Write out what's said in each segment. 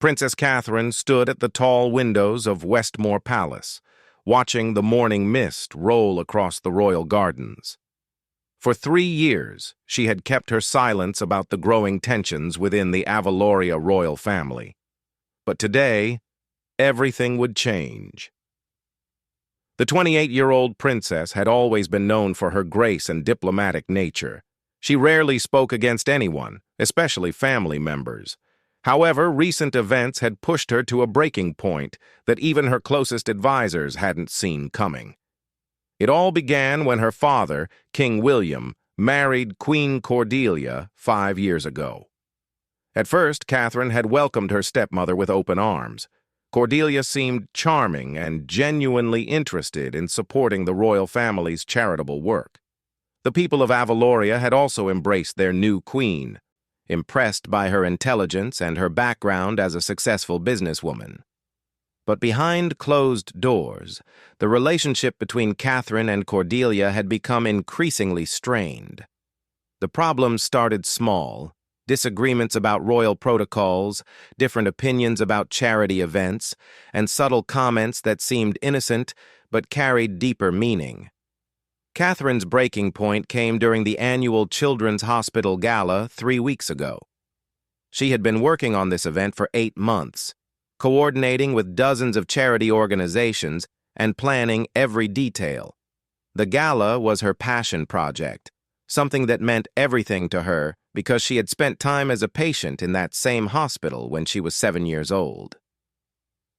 Princess Catherine stood at the tall windows of Westmore Palace, watching the morning mist roll across the royal gardens. For 3 years, she had kept her silence about the growing tensions within the Avaloria royal family. But today, everything would change. The 28-year-old princess had always been known for her grace and diplomatic nature. She rarely spoke against anyone, especially family members. However, recent events had pushed her to a breaking point that even her closest advisors hadn't seen coming. It all began when her father, King William, married Queen Cordelia 5 years ago. At first, Catherine had welcomed her stepmother with open arms. Cordelia seemed charming and genuinely interested in supporting the royal family's charitable work. The people of Avaloria had also embraced their new queen, impressed by her intelligence and her background as a successful businesswoman. But behind closed doors, the relationship between Catherine and Cordelia had become increasingly strained. The problems started small: disagreements about royal protocols, different opinions about charity events, and subtle comments that seemed innocent but carried deeper meaning. Catherine's breaking point came during the annual Children's Hospital Gala 3 weeks ago. She had been working on this event for 8 months, coordinating with dozens of charity organizations and planning every detail. The gala was her passion project, something that meant everything to her because she had spent time as a patient in that same hospital when she was 7 years old.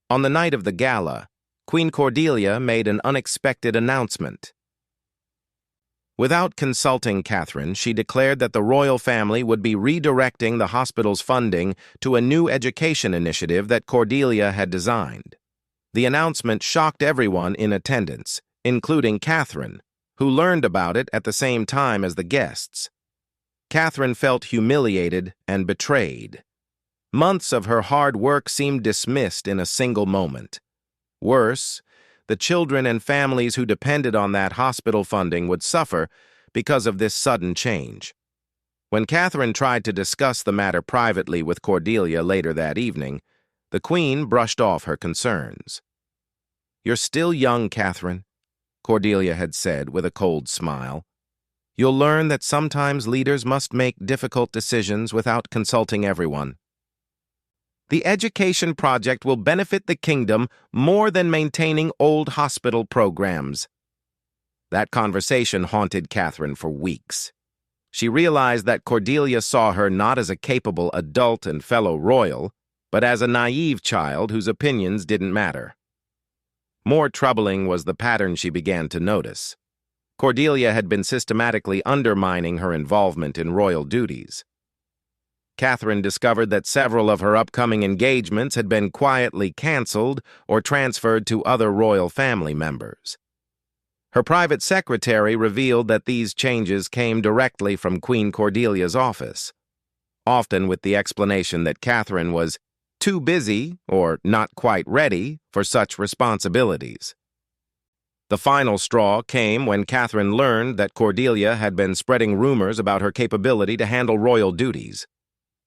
On the night of the gala, Queen Cordelia made an unexpected announcement. Without consulting Catherine, she declared that the royal family would be redirecting the hospital's funding to a new education initiative that Cordelia had designed. The announcement shocked everyone in attendance, including Catherine, who learned about it at the same time as the guests. Catherine felt humiliated and betrayed. Months of her hard work seemed dismissed in a single moment. Worse, the children and families who depended on that hospital funding would suffer because of this sudden change. When Catherine tried to discuss the matter privately with Cordelia later that evening, the Queen brushed off her concerns. "You're still young, Catherine," Cordelia had said with a cold smile. "You'll learn that sometimes leaders must make difficult decisions without consulting everyone. The education project will benefit the kingdom more than maintaining old hospital programs." That conversation haunted Catherine for weeks. She realized that Cordelia saw her not as a capable adult and fellow royal, but as a naive child whose opinions didn't matter. More troubling was the pattern she began to notice. Cordelia had been systematically undermining her involvement in royal duties. Catherine discovered that several of her upcoming engagements had been quietly canceled or transferred to other royal family members. Her private secretary revealed that these changes came directly from Queen Cordelia's office, often with the explanation that Catherine was too busy or not quite ready for such responsibilities. The final straw came when Catherine learned that Cordelia had been spreading rumors about her capability to handle royal duties.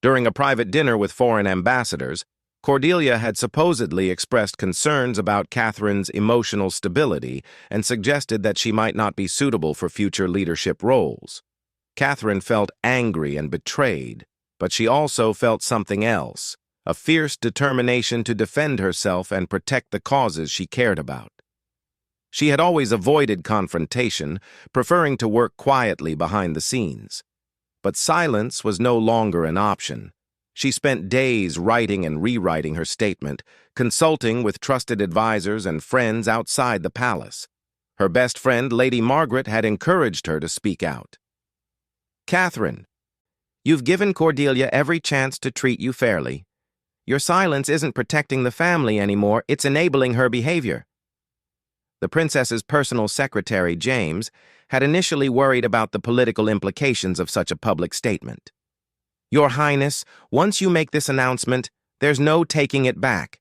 During a private dinner with foreign ambassadors, Cordelia had supposedly expressed concerns about Catherine's emotional stability and suggested that she might not be suitable for future leadership roles. Catherine felt angry and betrayed, but she also felt something else, a fierce determination to defend herself and protect the causes she cared about. She had always avoided confrontation, preferring to work quietly behind the scenes. But silence was no longer an option. She spent days writing and rewriting her statement, consulting with trusted advisors and friends outside the palace. Her best friend, Lady Margaret, had encouraged her to speak out. "Catherine, you've given Cordelia every chance to treat you fairly. Your silence isn't protecting the family anymore, it's enabling her behavior." The princess's personal secretary, James, had initially worried about the political implications of such a public statement. "Your Highness, once you make this announcement, there's no taking it back.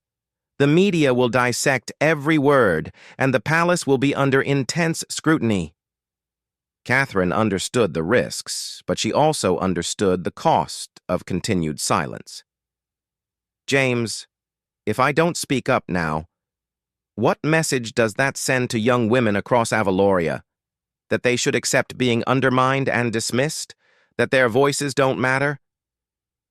The media will dissect every word, and the palace will be under intense scrutiny." Catherine understood the risks, but she also understood the cost of continued silence. James, if I don't speak up now, what message does that send to young women across Avaloria? That they should accept being undermined and dismissed? That their voices don't matter?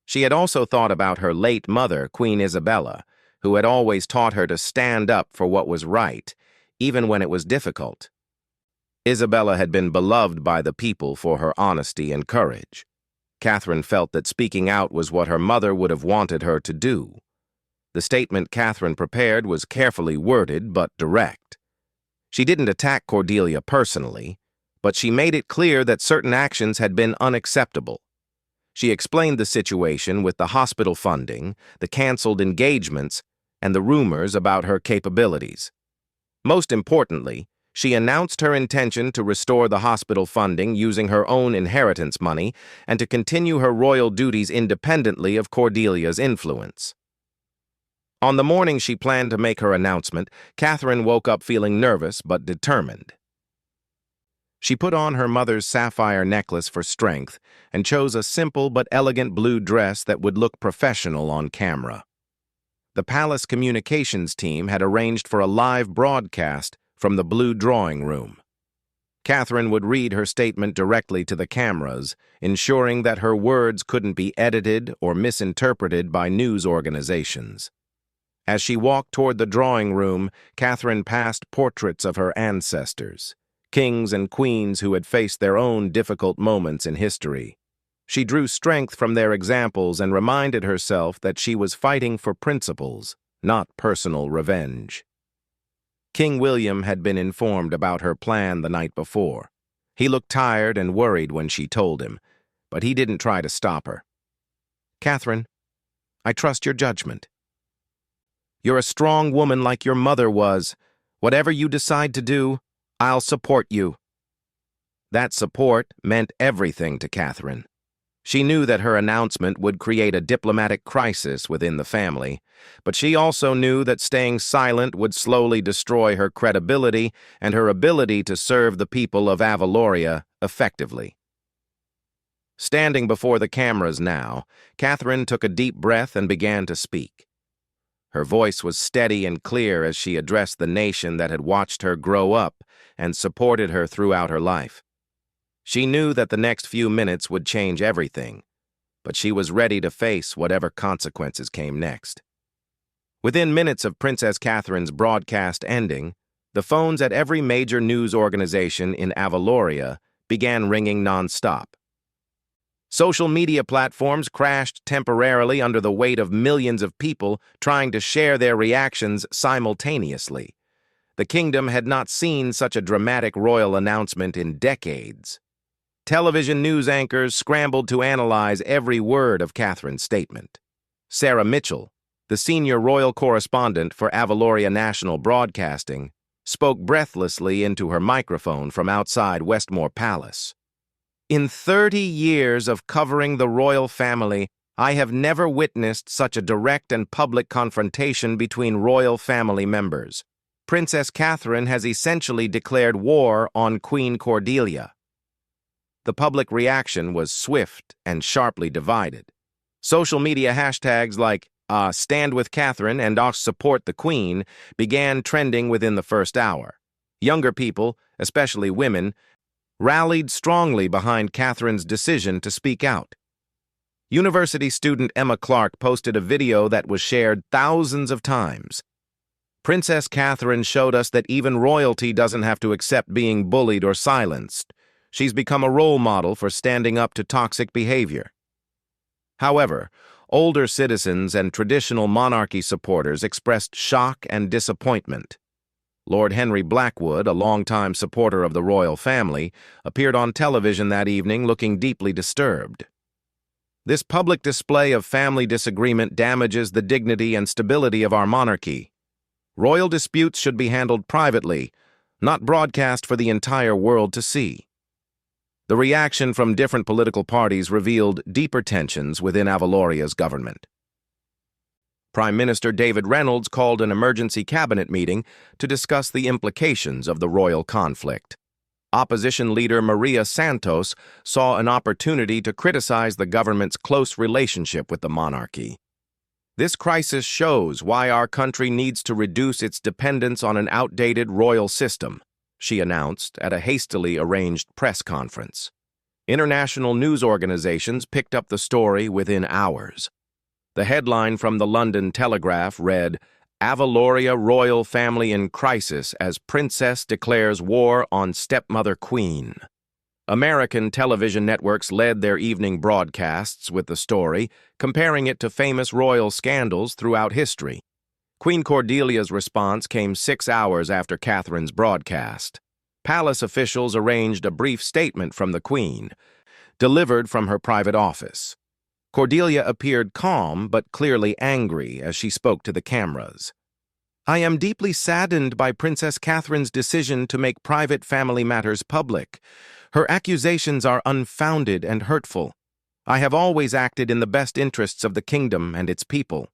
She had also thought about her late mother, Queen Isabella, who had always taught her to stand up for what was right, even when it was difficult. Isabella had been beloved by the people for her honesty and courage. Catherine felt that speaking out was what her mother would have wanted her to do. The statement Catherine prepared was carefully worded but direct. She didn't attack Cordelia personally, but she made it clear that certain actions had been unacceptable. She explained the situation with the hospital funding, the canceled engagements, and the rumors about her capabilities. Most importantly, she announced her intention to restore the hospital funding using her own inheritance money and to continue her royal duties independently of Cordelia's influence. On the morning she planned to make her announcement, Catherine woke up feeling nervous but determined. She put on her mother's sapphire necklace for strength and chose a simple but elegant blue dress that would look professional on camera. The palace communications team had arranged for a live broadcast from the blue drawing room. Catherine would read her statement directly to the cameras, ensuring that her words couldn't be edited or misinterpreted by news organizations. As she walked toward the drawing room, Catherine passed portraits of her ancestors, kings and queens who had faced their own difficult moments in history. She drew strength from their examples and reminded herself that she was fighting for principles, not personal revenge. King William had been informed about her plan the night before. He looked tired and worried when she told him, but he didn't try to stop her. "Catherine, I trust your judgment. You're a strong woman like your mother was. Whatever you decide to do, I'll support you." That support meant everything to Catherine. She knew that her announcement would create a diplomatic crisis within the family, but she also knew that staying silent would slowly destroy her credibility and her ability to serve the people of Avaloria effectively. Standing before the cameras now, Catherine took a deep breath and began to speak. Her voice was steady and clear as she addressed the nation that had watched her grow up and supported her throughout her life. She knew that the next few minutes would change everything, but she was ready to face whatever consequences came next. Within minutes of Princess Catherine's broadcast ending, the phones at every major news organization in Avaloria began ringing nonstop. Social media platforms crashed temporarily under the weight of millions of people trying to share their reactions simultaneously. The kingdom had not seen such a dramatic royal announcement in decades. Television news anchors scrambled to analyze every word of Catherine's statement. Sarah Mitchell, the senior royal correspondent for Avaloria National Broadcasting, spoke breathlessly into her microphone from outside Westmore Palace. "In 30 years of covering the royal family, I have never witnessed such a direct and public confrontation between royal family members. Princess Catherine has essentially declared war on Queen Cordelia." The public reaction was swift and sharply divided. Social media hashtags like Stand with Catherine and Support the Queen began trending within the first hour. Younger people, especially women, rallied strongly behind Catherine's decision to speak out. University student Emma Clark posted a video that was shared thousands of times. "Princess Catherine showed us that even royalty doesn't have to accept being bullied or silenced. She's become a role model for standing up to toxic behavior." However, older citizens and traditional monarchy supporters expressed shock and disappointment. Lord Henry Blackwood, a longtime supporter of the royal family, appeared on television that evening looking deeply disturbed. "This public display of family disagreement damages the dignity and stability of our monarchy. Royal disputes should be handled privately, not broadcast for the entire world to see." The reaction from different political parties revealed deeper tensions within Avaloria's government. Prime Minister David Reynolds called an emergency cabinet meeting to discuss the implications of the royal conflict. Opposition leader Maria Santos saw an opportunity to criticize the government's close relationship with the monarchy. This crisis shows why our country needs to reduce its dependence on an outdated royal system, she announced at a hastily arranged press conference. International news organizations picked up the story within hours. The headline from the London Telegraph read, "Avaloria royal family in crisis as princess declares war on stepmother queen." American television networks led their evening broadcasts with the story, comparing it to famous royal scandals throughout history. Queen Cordelia's response came 6 hours after Catherine's broadcast. Palace officials arranged a brief statement from the Queen, delivered from her private office. Cordelia appeared calm but clearly angry as she spoke to the cameras. "I am deeply saddened by Princess Catherine's decision to make private family matters public. Her accusations are unfounded and hurtful. I have always acted in the best interests of the kingdom and its people."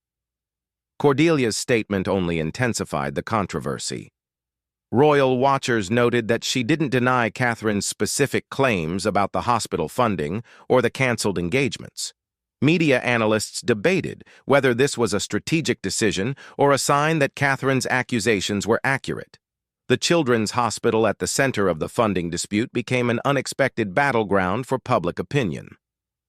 Cordelia's statement only intensified the controversy. Royal watchers noted that she didn't deny Catherine's specific claims about the hospital funding or the canceled engagements. Media analysts debated whether this was a strategic decision or a sign that Catherine's accusations were accurate. The children's hospital at the center of the funding dispute became an unexpected battleground for public opinion.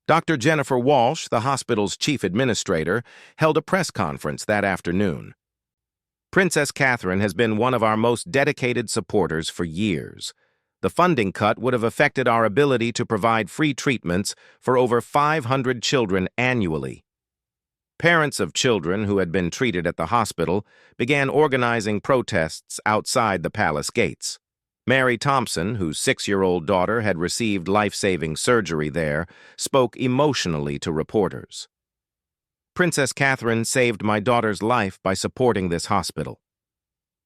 Dr. Jennifer Walsh, the hospital's chief administrator, held a press conference that afternoon. "Princess Catherine has been one of our most dedicated supporters for years. The funding cut would have affected our ability to provide free treatments for over 500 children annually." Parents of children who had been treated at the hospital began organizing protests outside the palace gates. Mary Thompson, whose 6-year-old daughter had received life-saving surgery there, spoke emotionally to reporters. "Princess Catherine saved my daughter's life by supporting this hospital.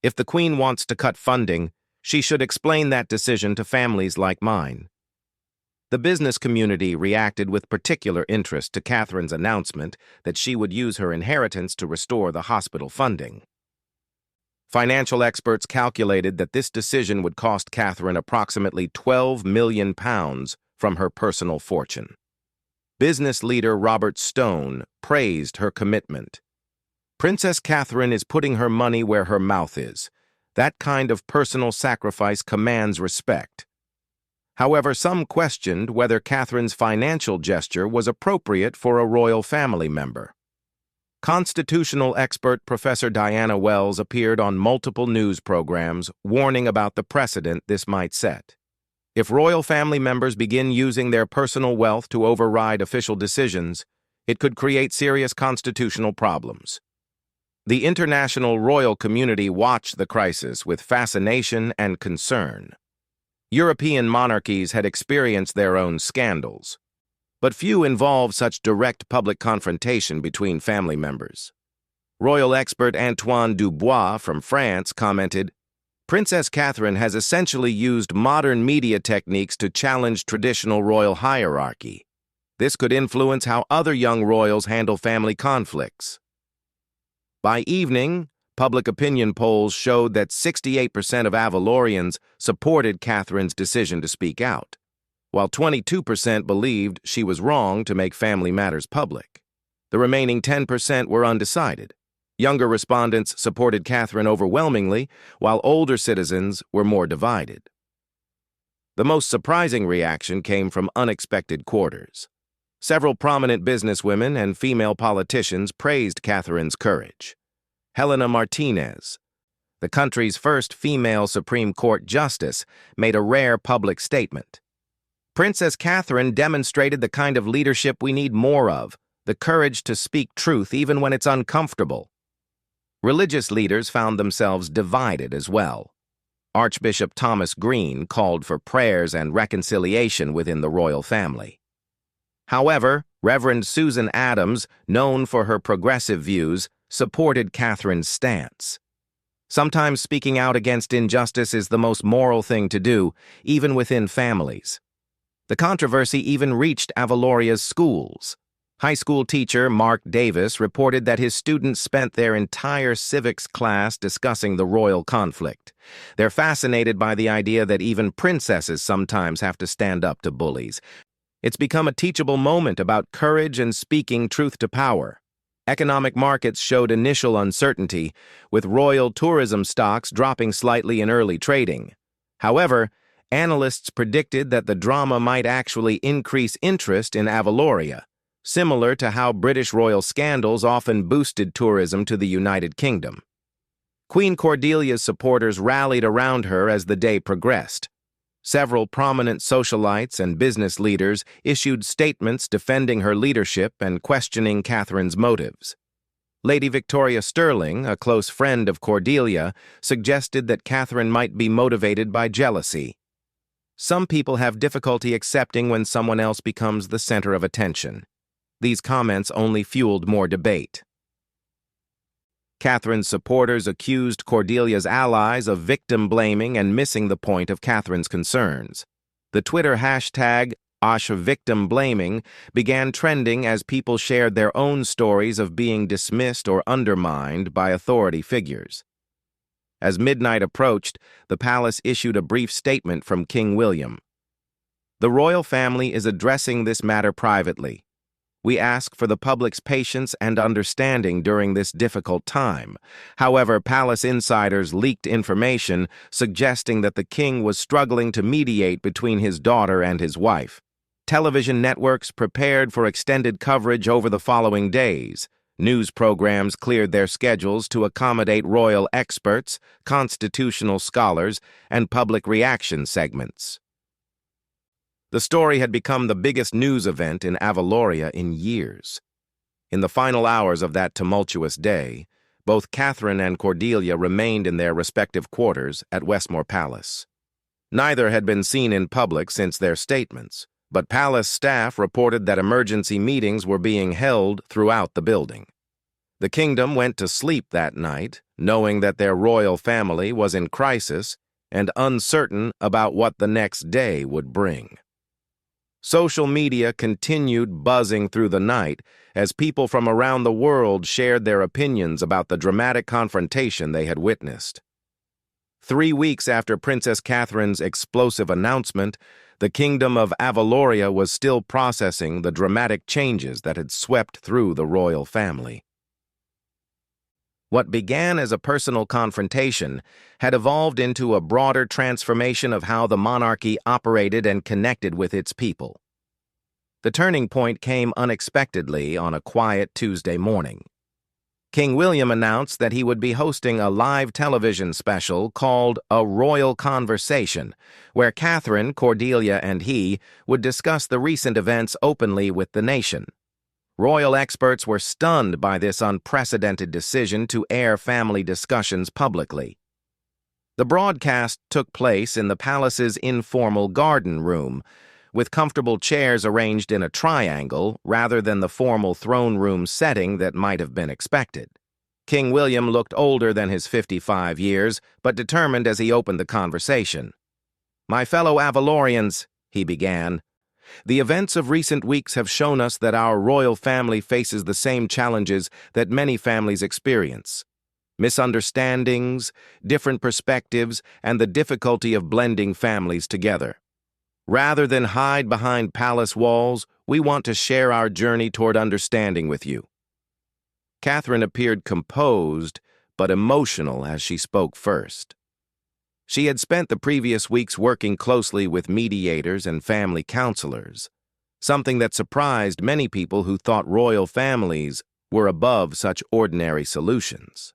If the Queen wants to cut funding, she should explain that decision to families like mine." The business community reacted with particular interest to Catherine's announcement that she would use her inheritance to restore the hospital funding. Financial experts calculated that this decision would cost Catherine approximately £12 million from her personal fortune. Business leader Robert Stone praised her commitment. "Princess Catherine is putting her money where her mouth is. That kind of personal sacrifice commands respect." However, some questioned whether Catherine's financial gesture was appropriate for a royal family member. Constitutional expert Professor Diana Wells appeared on multiple news programs warning about the precedent this might set. If royal family members begin using their personal wealth to override official decisions, it could create serious constitutional problems. The international royal community watched the crisis with fascination and concern. European monarchies had experienced their own scandals, but few involved such direct public confrontation between family members. Royal expert Antoine Dubois from France commented, "Princess Catherine has essentially used modern media techniques to challenge traditional royal hierarchy. This could influence how other young royals handle family conflicts." By evening, public opinion polls showed that 68% of Avalorians supported Catherine's decision to speak out, while 22% believed she was wrong to make family matters public. The remaining 10% were undecided. Younger respondents supported Catherine overwhelmingly, while older citizens were more divided. The most surprising reaction came from unexpected quarters. Several prominent businesswomen and female politicians praised Catherine's courage. Helena Martinez, the country's first female Supreme Court justice, made a rare public statement. "Princess Catherine demonstrated the kind of leadership we need more of, the courage to speak truth even when it's uncomfortable." Religious leaders found themselves divided as well. Archbishop Thomas Green called for prayers and reconciliation within the royal family. However, Reverend Susan Adams, known for her progressive views, supported Catherine's stance. Sometimes speaking out against injustice is the most moral thing to do, even within families. The controversy even reached Avaloria's schools. High school teacher Mark Davis reported that his students spent their entire civics class discussing the royal conflict. They're fascinated by the idea that even princesses sometimes have to stand up to bullies. It's become a teachable moment about courage and speaking truth to power. Economic markets showed initial uncertainty, with royal tourism stocks dropping slightly in early trading. However, analysts predicted that the drama might actually increase interest in Avaloria, similar to how British royal scandals often boosted tourism to the United Kingdom. Queen Cordelia's supporters rallied around her as the day progressed. Several prominent socialites and business leaders issued statements defending her leadership and questioning Catherine's motives. Lady Victoria Sterling, a close friend of Cordelia, suggested that Catherine might be motivated by jealousy. Some people have difficulty accepting when someone else becomes the center of attention. These comments only fueled more debate. Catherine's supporters accused Cordelia's allies of victim-blaming and missing the point of Catherine's concerns. The Twitter hashtag #victim-blaming began trending as people shared their own stories of being dismissed or undermined by authority figures. As midnight approached, the palace issued a brief statement from King William. "The royal family is addressing this matter privately. We ask for the public's patience and understanding during this difficult time." However, palace insiders leaked information suggesting that the king was struggling to mediate between his daughter and his wife. Television networks prepared for extended coverage over the following days. News programs cleared their schedules to accommodate royal experts, constitutional scholars, and public reaction segments. The story had become the biggest news event in Avaloria in years. In the final hours of that tumultuous day, both Catherine and Cordelia remained in their respective quarters at Westmore Palace. Neither had been seen in public since their statements, but palace staff reported that emergency meetings were being held throughout the building. The kingdom went to sleep that night, knowing that their royal family was in crisis and uncertain about what the next day would bring. Social media continued buzzing through the night as people from around the world shared their opinions about the dramatic confrontation they had witnessed. 3 weeks after Princess Catherine's explosive announcement, the Kingdom of Avaloria was still processing the dramatic changes that had swept through the royal family. What began as a personal confrontation had evolved into a broader transformation of how the monarchy operated and connected with its people. The turning point came unexpectedly on a quiet Tuesday morning. King William announced that he would be hosting a live television special called A Royal Conversation, where Catherine, Cordelia, and he would discuss the recent events openly with the nation. Royal experts were stunned by this unprecedented decision to air family discussions publicly. The broadcast took place in the palace's informal garden room, with comfortable chairs arranged in a triangle rather than the formal throne room setting that might have been expected. King William looked older than his 55 years, but determined as he opened the conversation. "My fellow Avalorians," he began, "the events of recent weeks have shown us that our royal family faces the same challenges that many families experience: misunderstandings, different perspectives, and the difficulty of blending families together. Rather than hide behind palace walls, we want to share our journey toward understanding with you." Catherine appeared composed but emotional as she spoke first. She had spent the previous weeks working closely with mediators and family counselors, something that surprised many people who thought royal families were above such ordinary solutions.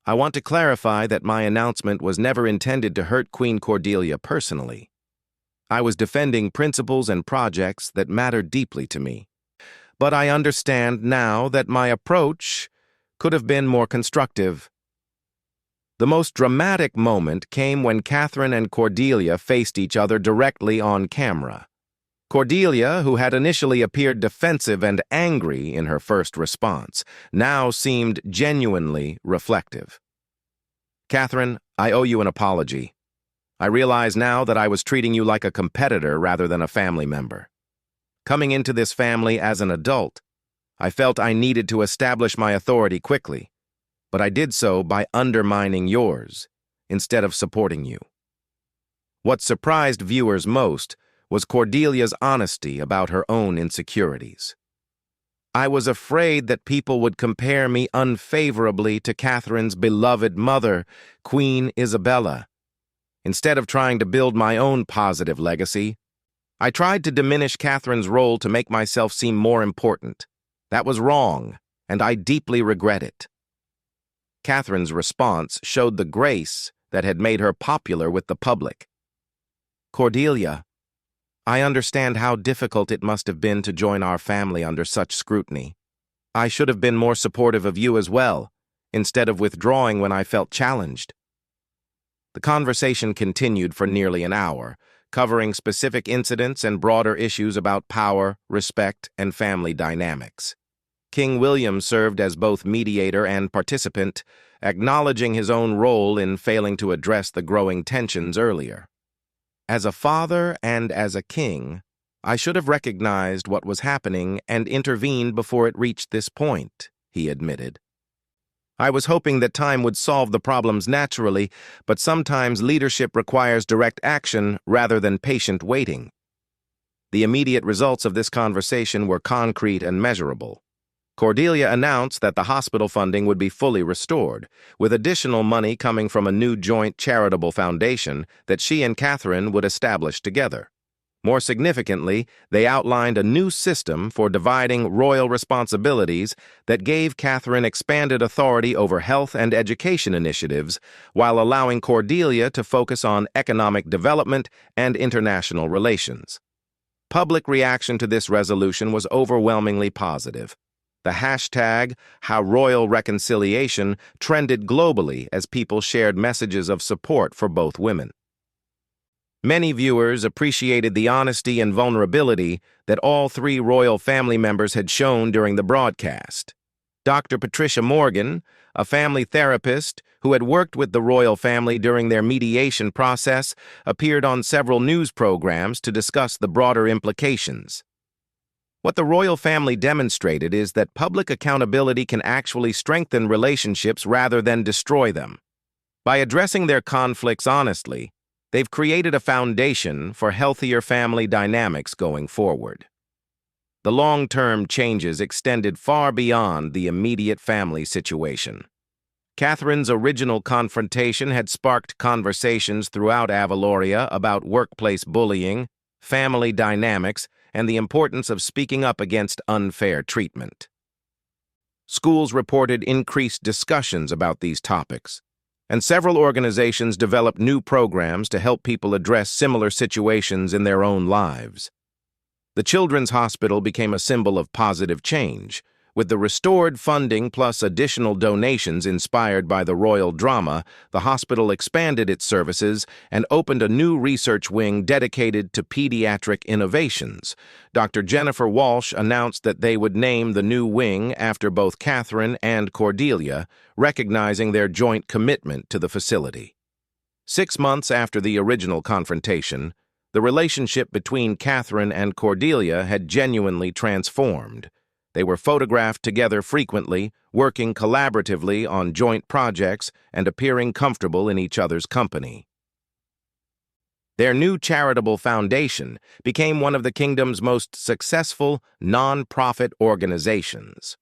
"I want to clarify that my announcement was never intended to hurt Queen Cordelia personally. I was defending principles and projects that matter deeply to me. But I understand now that my approach could have been more constructive." The most dramatic moment came when Catherine and Cordelia faced each other directly on camera. Cordelia, who had initially appeared defensive and angry in her first response, now seemed genuinely reflective. "Catherine, I owe you an apology. I realize now that I was treating you like a competitor rather than a family member. Coming into this family as an adult, I felt I needed to establish my authority quickly, but I did so by undermining yours instead of supporting you." What surprised viewers most was Cordelia's honesty about her own insecurities. I was afraid that people would compare me unfavorably to Catherine's beloved mother, Queen Isabella. Instead of trying to build my own positive legacy, I tried to diminish Catherine's role to make myself seem more important. That was wrong, and I deeply regret it. Catherine's response showed the grace that had made her popular with the public. Cordelia, I understand how difficult it must have been to join our family under such scrutiny. I should have been more supportive of you as well, instead of withdrawing when I felt challenged. The conversation continued for nearly an hour, covering specific incidents and broader issues about power, respect, and family dynamics. King William served as both mediator and participant, acknowledging his own role in failing to address the growing tensions earlier. As a father and as a king, I should have recognized what was happening and intervened before it reached this point, he admitted. I was hoping that time would solve the problems naturally, but sometimes leadership requires direct action rather than patient waiting. The immediate results of this conversation were concrete and measurable. Cordelia announced that the hospital funding would be fully restored, with additional money coming from a new joint charitable foundation that she and Catherine would establish together. More significantly, they outlined a new system for dividing royal responsibilities that gave Catherine expanded authority over health and education initiatives, while allowing Cordelia to focus on economic development and international relations. Public reaction to this resolution was overwhelmingly positive. The hashtag #HowRoyalReconciliation trended globally as people shared messages of support for both women. Many viewers appreciated the honesty and vulnerability that all three royal family members had shown during the broadcast. Dr. Patricia Morgan, a family therapist who had worked with the royal family during their mediation process, appeared on several news programs to discuss the broader implications. What the royal family demonstrated is that public accountability can actually strengthen relationships rather than destroy them. By addressing their conflicts honestly, they've created a foundation for healthier family dynamics going forward. The long-term changes extended far beyond the immediate family situation. Catherine's original confrontation had sparked conversations throughout Avaloria about workplace bullying, family dynamics, and the importance of speaking up against unfair treatment. Schools reported increased discussions about these topics, and several organizations developed new programs to help people address similar situations in their own lives. The Children's Hospital became a symbol of positive change. With the restored funding plus additional donations inspired by the royal drama, the hospital expanded its services and opened a new research wing dedicated to pediatric innovations. Dr. Jennifer Walsh announced that they would name the new wing after both Catherine and Cordelia, recognizing their joint commitment to the facility. 6 months after the original confrontation, the relationship between Catherine and Cordelia had genuinely transformed. They were photographed together frequently, working collaboratively on joint projects and appearing comfortable in each other's company. Their new charitable foundation became one of the kingdom's most successful non-profit organizations.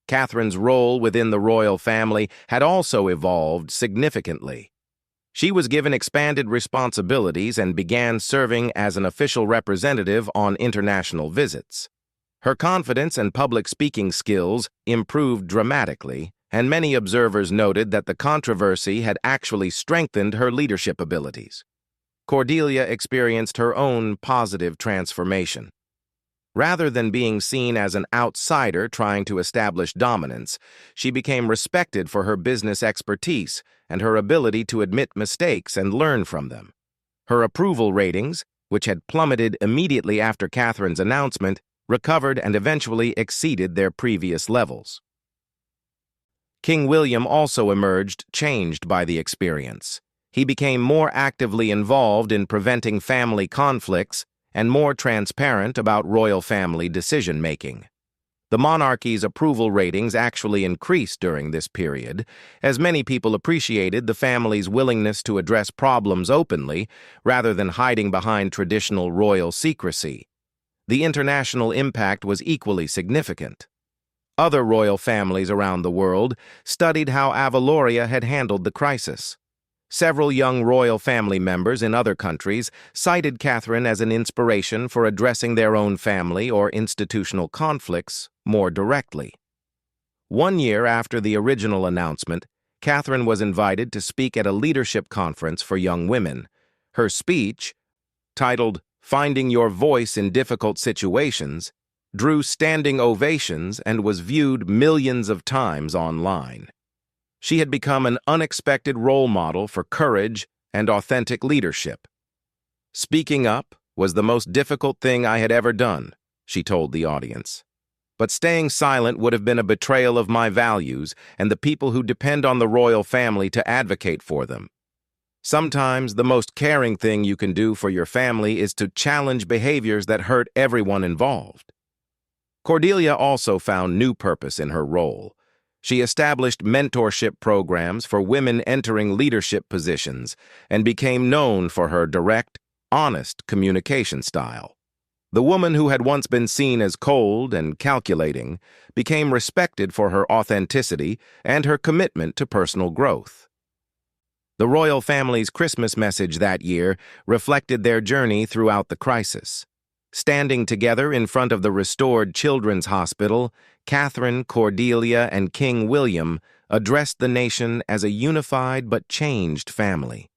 Catherine's role within the royal family had also evolved significantly. She was given expanded responsibilities and began serving as an official representative on international visits. Her confidence and public speaking skills improved dramatically, and many observers noted that the controversy had actually strengthened her leadership abilities. Cordelia experienced her own positive transformation. Rather than being seen as an outsider trying to establish dominance, she became respected for her business expertise and her ability to admit mistakes and learn from them. Her approval ratings, which had plummeted immediately after Catherine's announcement, recovered and eventually exceeded their previous levels. King William also emerged changed by the experience. He became more actively involved in preventing family conflicts and more transparent about royal family decision-making. The monarchy's approval ratings actually increased during this period, as many people appreciated the family's willingness to address problems openly rather than hiding behind traditional royal secrecy. The international impact was equally significant. Other royal families around the world studied how Avaloria had handled the crisis. Several young royal family members in other countries cited Catherine as an inspiration for addressing their own family or institutional conflicts more directly. 1 year after the original announcement, Catherine was invited to speak at a leadership conference for young women. Her speech, titled "Finding Your Voice in Difficult Situations," drew standing ovations and was viewed millions of times online. She had become an unexpected role model for courage and authentic leadership. "Speaking up was the most difficult thing I had ever done," she told the audience. "But staying silent would have been a betrayal of my values and the people who depend on the royal family to advocate for them. Sometimes the most caring thing you can do for your family is to challenge behaviors that hurt everyone involved." Cordelia also found new purpose in her role. She established mentorship programs for women entering leadership positions and became known for her direct, honest communication style. The woman who had once been seen as cold and calculating became respected for her authenticity and her commitment to personal growth. The royal family's Christmas message that year reflected their journey throughout the crisis. Standing together in front of the restored Children's Hospital, Catherine, Cordelia, and King William addressed the nation as a unified but changed family.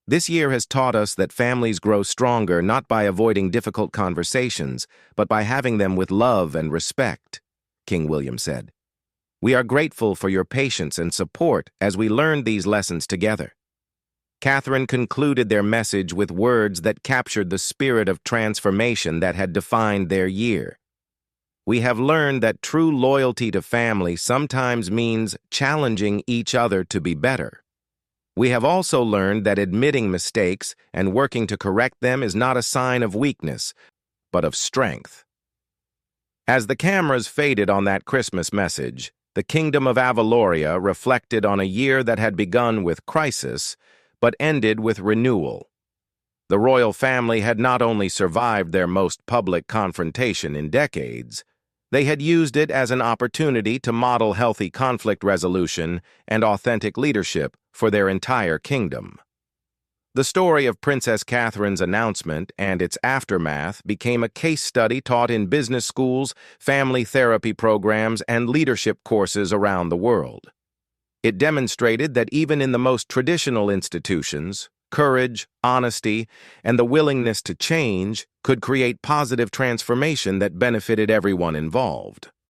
"This year has taught us that families grow stronger not by avoiding difficult conversations, but by having them with love and respect," King William said. "We are grateful for your patience and support as we learned these lessons together." Catherine concluded their message with words that captured the spirit of transformation that had defined their year. "We have learned that true loyalty to family sometimes means challenging each other to be better. We have also learned that admitting mistakes and working to correct them is not a sign of weakness, but of strength." As the cameras faded on that Christmas message, the Kingdom of Avaloria reflected on a year that had begun with crisis, but ended with renewal. The royal family had not only survived their most public confrontation in decades, they had used it as an opportunity to model healthy conflict resolution and authentic leadership for their entire kingdom. The story of Princess Catherine's announcement and its aftermath became a case study taught in business schools, family therapy programs, and leadership courses around the world. It demonstrated that even in the most traditional institutions, courage, honesty, and the willingness to change could create positive transformation that benefited everyone involved.